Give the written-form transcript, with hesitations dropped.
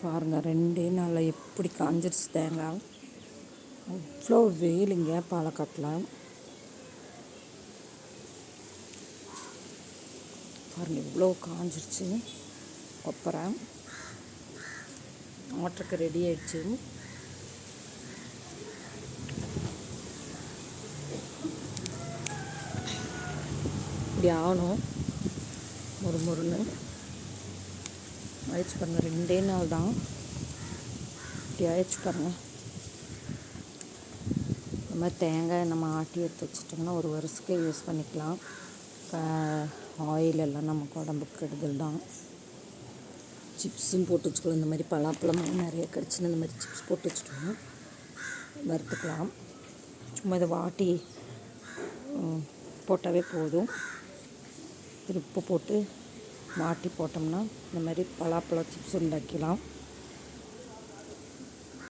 பாருங்கள், 2 நாளில் எப்படி காஞ்சிருச்சு தேங்காய். அவ்வளோ வெயிலுங்க பாலக்காட்டில். பாருங்கள், இவ்வளோ காஞ்சிருச்சு. கொப்பரை ஆட்டுறக்கு ரெடி ஆயிடுச்சு. இப்படி ஆகணும், முறுமுறுன்னு ஆயிடுச்சு பாருங்கள். 2 நாள் தான் இப்படி ஆயிடுச்சு பாருங்கள். இந்த மாதிரி தேங்காய் நம்ம ஆட்டி எடுத்து வச்சிட்டோம்னா ஒரு வருஷத்துக்கு யூஸ் பண்ணிக்கலாம். ஆயில் எல்லாம் நமக்கு உடம்புக்கு கெடுதல் தான். சிப்ஸும் போட்டு வச்சுக்கலாம். இந்த மாதிரி பலாப்பழமும் நிறைய கிடச்சின்னு இந்த மாதிரி சிப்ஸ் போட்டு வச்சுட்டோம்னா வறுத்துக்கலாம். சும்மா இதை வாட்டி போட்டாவே போதும். உப்பு போட்டு வாட்டி போட்டோம்னா இந்த மாதிரி பலாப்பழம் சிப்ஸ் உண்டாக்கலாம்.